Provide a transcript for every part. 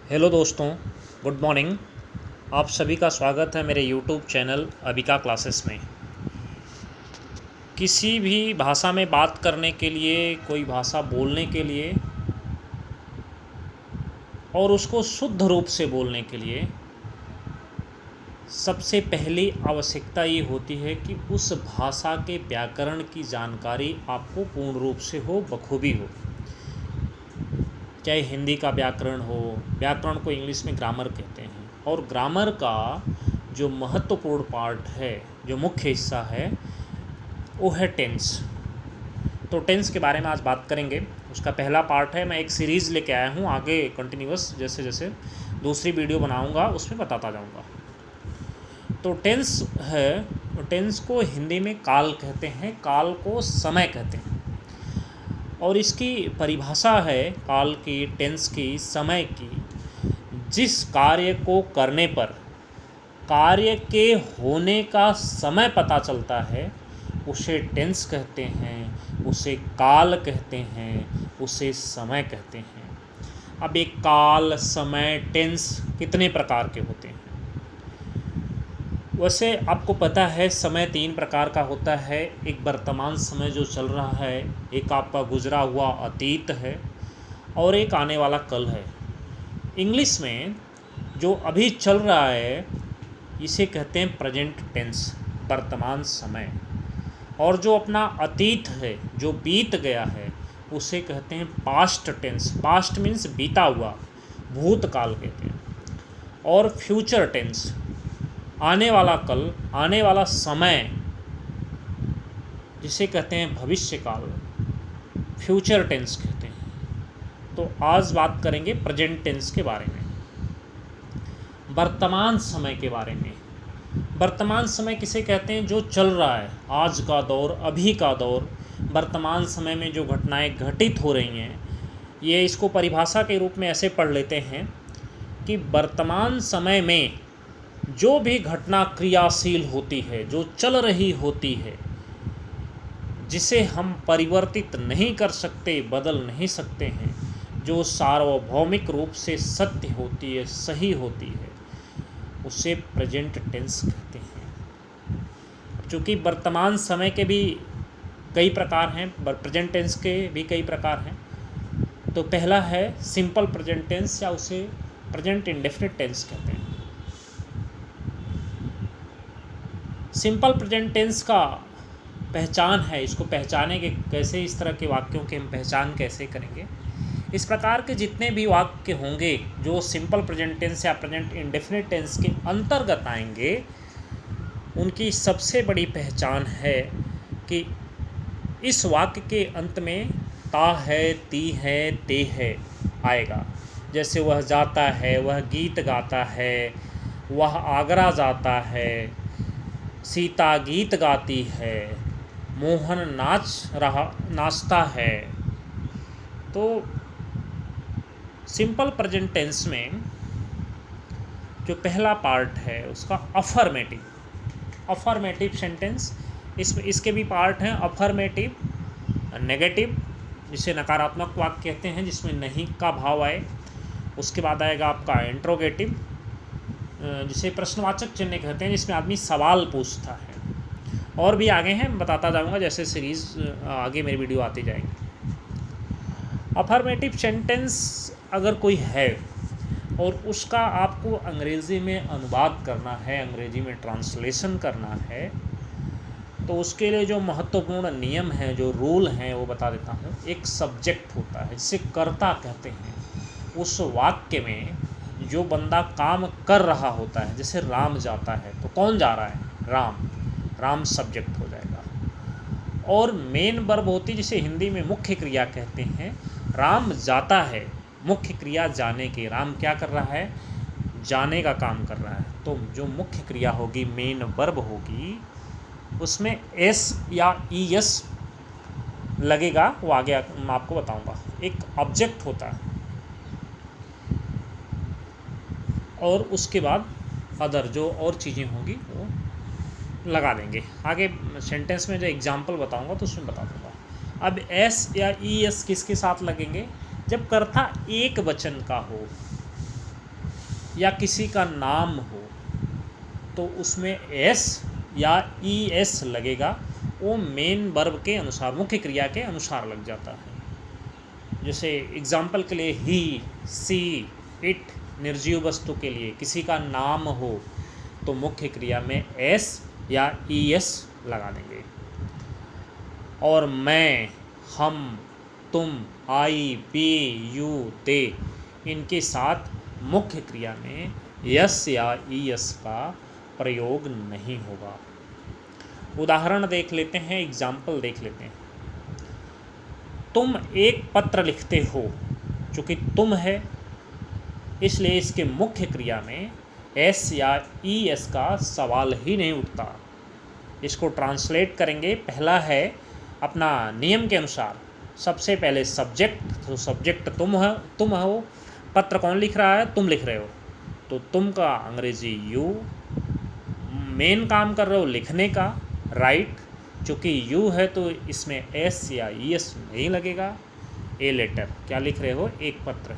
Hello दोस्तों, good morning. आप सभी का स्वागत है मेरे यूट्यूब चैनल अबिका क्लासेस में। किसी भी भाषा में बात करने के लिए, कोई भाषा बोलने के लिए और उसको शुद्ध रूप से बोलने के लिए सबसे पहली आवश्यकता ये होती है कि उस भाषा के व्याकरण की जानकारी आपको पूर्ण रूप से हो, बखूबी हो। चाहे हिंदी का व्याकरण हो, व्याकरण को इंग्लिश में ग्रामर कहते हैं, और ग्रामर का जो महत्वपूर्ण पार्ट है, जो मुख्य हिस्सा है, वो है टेंस। तो टेंस के बारे में आज बात करेंगे। उसका पहला पार्ट है, मैं एक सीरीज़ लेके आया हूँ, आगे कंटिन्यूअस जैसे जैसे दूसरी वीडियो बनाऊँगा उसमें बताता जाऊँगा। तो टेंस है, टेंस को हिंदी में काल कहते हैं, काल को समय कहते हैं। और इसकी परिभाषा है काल की, टेंस की, समय की, जिस कार्य को करने पर कार्य के होने का समय पता चलता है उसे टेंस कहते हैं, उसे काल कहते हैं, उसे समय कहते हैं। अब एक काल, समय, टेंस कितने प्रकार के होते हैं? वैसे आपको पता है समय 3 प्रकार का होता है। एक वर्तमान समय जो चल रहा है, एक आपका गुजरा हुआ अतीत है, और एक आने वाला कल है। इंग्लिश में जो अभी चल रहा है इसे कहते हैं प्रेजेंट टेंस, वर्तमान समय। और जो अपना अतीत है, जो बीत गया है, उसे कहते हैं पास्ट टेंस। पास्ट मीन्स बीता हुआ, भूतकाल कहते हैं। और फ्यूचर टेंस, आने वाला कल, आने वाला समय, जिसे कहते हैं भविष्य काल, फ्यूचर टेंस कहते हैं। तो आज बात करेंगे प्रेजेंट टेंस के बारे में, वर्तमान समय के बारे में। वर्तमान समय किसे कहते हैं? जो चल रहा है, आज का दौर, अभी का दौर, वर्तमान समय में जो घटनाएं घटित हो रही हैं। ये इसको परिभाषा के रूप में ऐसे पढ़ लेते हैं कि वर्तमान समय में जो भी घटना क्रियाशील होती है, जो चल रही होती है, जिसे हम परिवर्तित नहीं कर सकते, बदल नहीं सकते हैं, जो सार्वभौमिक रूप से सत्य होती है, सही होती है, उसे प्रेजेंट टेंस कहते हैं। चूँकि वर्तमान समय के भी कई प्रकार हैं, प्रेजेंट टेंस के भी कई प्रकार हैं। तो पहला है सिंपल प्रेजेंट टेंस, या उसे प्रेजेंट इंडेफिनिट टेंस कहते हैं। सिंपल प्रेजेंट टेंस का पहचान है, इसको पहचानेंगे कैसे, इस तरह के वाक्यों की हम पहचान कैसे करेंगे। इस प्रकार के जितने भी वाक्य होंगे जो सिंपल प्रेजेंट टेंस या प्रेजेंट इंडेफिनिट टेंस के अंतर्गत आएंगे, उनकी सबसे बड़ी पहचान है कि इस वाक्य के अंत में ता है, ती है, ते है आएगा। जैसे वह जाता है, वह गीत गाता है, वह आगरा जाता है, सीता गीत गाती है, मोहन नाचता है। तो सिंपल प्रेजेंट टेंस में जो पहला पार्ट है उसका अफर्मेटिव सेंटेंस, इसके भी पार्ट हैं अफर्मेटिव, नेगेटिव, जिसे नकारात्मक वाक्य कहते हैं, जिसमें नहीं का भाव आए। उसके बाद आएगा आपका इंट्रोगेटिव, जिसे प्रश्नवाचक चिन्ह कहते हैं, जिसमें आदमी सवाल पूछता है। और भी आगे हैं, बताता जाऊंगा जैसे सीरीज़ आगे मेरी वीडियो आती जाएगी। अफर्मेटिव सेंटेंस अगर कोई है और उसका आपको अंग्रेज़ी में अनुवाद करना है, अंग्रेज़ी में ट्रांसलेशन करना है, तो उसके लिए जो महत्वपूर्ण नियम हैं, जो रूल हैं, वो बता देता हूँ। एक सब्जेक्ट होता है, जिसे कर्ता कहते हैं। उस वाक्य में जो बंदा काम कर रहा होता है, जैसे राम जाता है, तो कौन जा रहा है? राम सब्जेक्ट हो जाएगा। और मेन वर्ब होती है, जिसे हिंदी में मुख्य क्रिया कहते हैं। राम जाता है, मुख्य क्रिया जाने की। राम क्या कर रहा है? जाने का काम कर रहा है। तो जो मुख्य क्रिया होगी, मेन वर्ब होगी, उसमें एस या ई एस लगेगा, वो आगे मैं आपको बताऊंगा। एक ऑब्जेक्ट होता है, और उसके बाद अदर जो और चीज़ें होंगी वो लगा देंगे। आगे सेंटेंस में जो एग्जाम्पल बताऊंगा तो उसमें बता दूंगा। अब एस या ई एस किसके साथ लगेंगे? जब कर्ता एक वचन का हो, या किसी का नाम हो तो उसमें एस या ई एस लगेगा, वो मेन वर्ब के अनुसार, मुख्य क्रिया के अनुसार लग जाता है। जैसे एग्जाम्पल के लिए ही, सी, इट निर्जीव वस्तु के लिए किसी का नाम हो तो मुख्य क्रिया में एस या ई एस लगा देंगे। और मैं, हम, तुम, आई, वी, यू, दे, इनके साथ मुख्य क्रिया में यस या ई एस का प्रयोग नहीं होगा। उदाहरण देख लेते हैं, एग्जाम्पल देख लेते हैं। तुम एक पत्र लिखते हो, चूँकि तुम है इसलिए इसके मुख्य क्रिया में एस या ई एस का सवाल ही नहीं उठता। इसको ट्रांसलेट करेंगे, पहला है अपना नियम के अनुसार सबसे पहले सब्जेक्ट, तो सब्जेक्ट तुम हो, पत्र कौन लिख रहा है, तुम लिख रहे हो, तो तुम का अंग्रेजी यू, मेन काम कर रहे हो लिखने का, राइट, चूँकि यू है तो इसमें एस या ई एस नहीं लगेगा। ए लेटर, क्या लिख रहे हो, एक पत्र,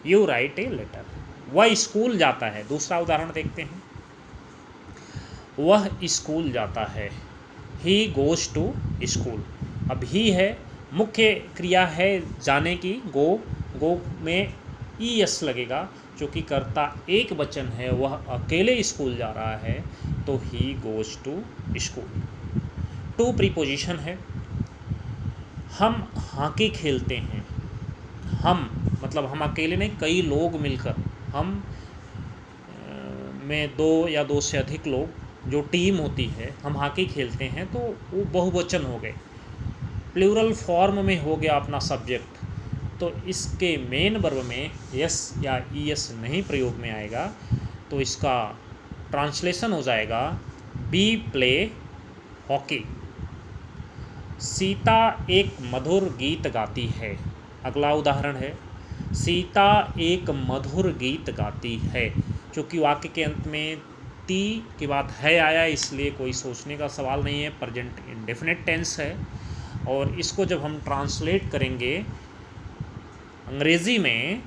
यू राइट ए लेटर। वह स्कूल जाता है, दूसरा उदाहरण देखते हैं। वह स्कूल जाता है, ही गोज़ टू स्कूल। अब ही है, मुख्य क्रिया है जाने की, गो में ई एस लगेगा, चूँकि कर्ता एक वचन है, वह अकेले स्कूल जा रहा है तो he goes to school. To preposition है। हम हॉकी खेलते हैं, हम मतलब हम अकेले नहीं, कई लोग मिलकर, हम में दो या दो से अधिक लोग जो टीम होती है, हम हॉकी खेलते हैं, तो वो बहुवचन हो गए, प्लूरल फॉर्म में हो गया अपना सब्जेक्ट, तो इसके मेन वर्ब में यस या ई एस नहीं प्रयोग में आएगा, तो इसका ट्रांसलेशन हो जाएगा बी प्ले हॉकी। सीता एक मधुर गीत गाती है। अगला उदाहरण है, सीता एक मधुर गीत गाती है। चूँकि वाक्य के अंत में ती के बाद है आया, इसलिए कोई सोचने का सवाल नहीं है, प्रेजेंट इंडेफिनिट टेंस है। और इसको जब हम ट्रांसलेट करेंगे अंग्रेज़ी में,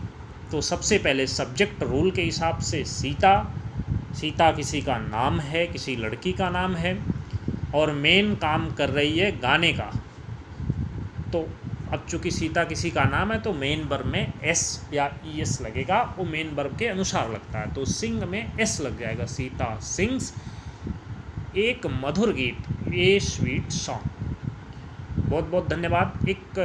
तो सबसे पहले सब्जेक्ट रूल के हिसाब से सीता किसी का नाम है, किसी लड़की का नाम है, और मेन काम कर रही है गाने का। तो अब चूँकि सीता किसी का नाम है तो मेन वर्ब में एस या ई एस लगेगा, वो मेन वर्ब के अनुसार लगता है, तो सिंग में एस लग जाएगा। सीता सिंग्स एक मधुर गीत, ए स्वीट सॉन्ग। बहुत बहुत धन्यवाद। एक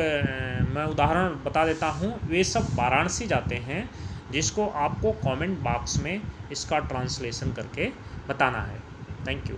मैं उदाहरण बता देता हूँ, वे सब वाराणसी जाते हैं, जिसको आपको कमेंट बॉक्स में इसका ट्रांसलेशन करके बताना है। Thank you.